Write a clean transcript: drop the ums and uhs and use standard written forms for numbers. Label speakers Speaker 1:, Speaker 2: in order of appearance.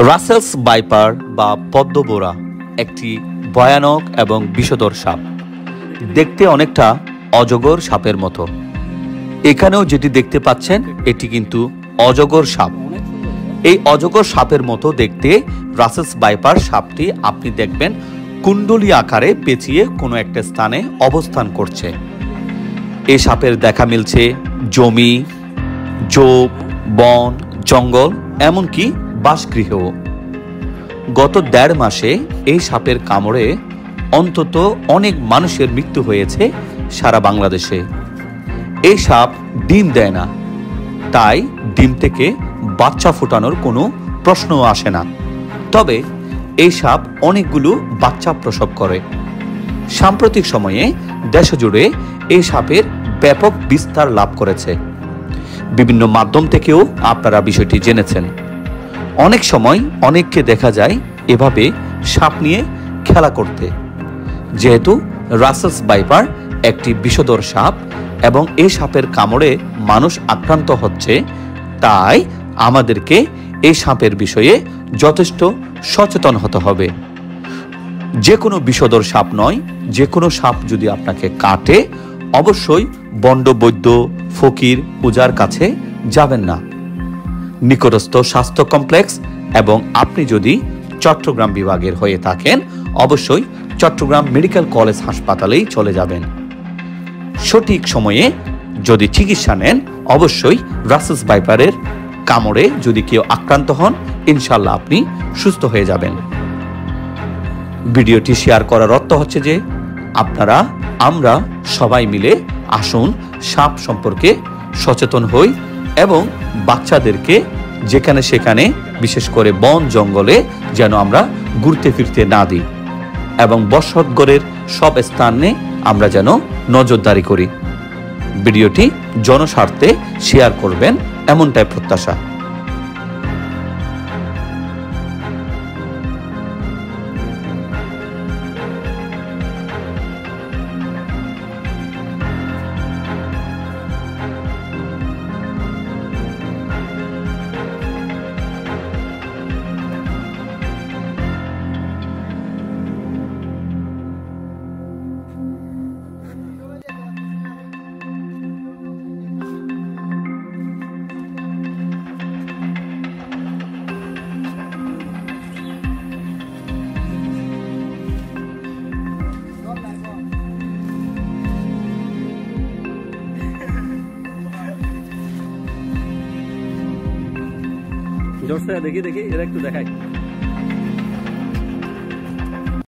Speaker 1: Russell's viper বা পদ্মবোরা একটি ভয়ানক এবং বিষধর সাপ। দেখতে অনেকটা অজগর সাপের মতো। এখানেও যেটি দেখতে পাচ্ছেন এটি কিন্তু অজগর সাপ। এই অজগর সাপের মতো দেখতে রাসেলস ভাইপার সাপটি আপনি দেখবেন কুণ্ডলী আকারে পেঁচিয়ে কোনো একটা স্থানে অবস্থান করছে। এই সাপের দেখা মিলছে জমি, ঝোপ, বন, জঙ্গল, এমনকি বাসগৃহেও। গত ১.৫ মাসে এই সাপের কামড়ে অন্তত অনেক মানুষের মৃত্যু হয়েছে সারা বাংলাদেশে। এই সাপ ডিম দেয় না, তাই ডিম থেকে বাচ্চা ফোটানোর কোনো প্রশ্নও আসে না। তবে এই সাপ অনেকগুলো বাচ্চা প্রসব করে। সাম্প্রতিক সময়ে দেশজুড়ে এই সাপের ব্যাপক বিস্তার লাভ করেছে। বিভিন্ন মাধ্যম থেকেও আপনারা বিষয়টি জেনেছেন। অনেক সময় অনেককে দেখা যায় এভাবে সাপ নিয়ে খেলা করতে। যেহেতু রাসেলস ভাইপার একটি বিষধর সাপ এবং এই সাপের কামড়ে মানুষ আক্রান্ত হচ্ছে, তাই আমাদেরকে এই সাপের বিষয়ে যথেষ্ট সচেতন হতে হবে। যে কোনো বিষধর সাপ নয়, যে কোনো সাপ যদি আপনাকে কাটে অবশ্যই বন্ড বৈদ্য, ফকির, পূজার কাছে যাবেন না। নিকটস্থ স্বাস্থ্য কমপ্লেক্স এবং আপনি যদি চট্টগ্রাম বিভাগের হয়ে থাকেন অবশ্যই চট্টগ্রাম মেডিকেল কলেজ হাসপাতালেই চলে যাবেন। সঠিক সময়ে যদি চিকিৎসা নেন অবশ্যই রাসেলস ভাইপারের কামড়ে যদি কেউ আক্রান্ত হন ইনশাল্লাহ আপনি সুস্থ হয়ে যাবেন। ভিডিওটি শেয়ার করার অর্থ হচ্ছে যে আমরা সবাই মিলে আসুন সাপ সম্পর্কে সচেতন হই এবং বাচ্চাদেরকে যেখানে সেখানে বিশেষ করে বন জঙ্গলে যেন আমরা ঘুরতে ফিরতে না দিই এবং বসতঘরের সব স্থানে আমরা যেন নজরদারি করি। ভিডিওটি জনস্বার্থে শেয়ার করবেন এমনটাই প্রত্যাশা।
Speaker 2: জোরসে দেখি এরা একটু দেখাই।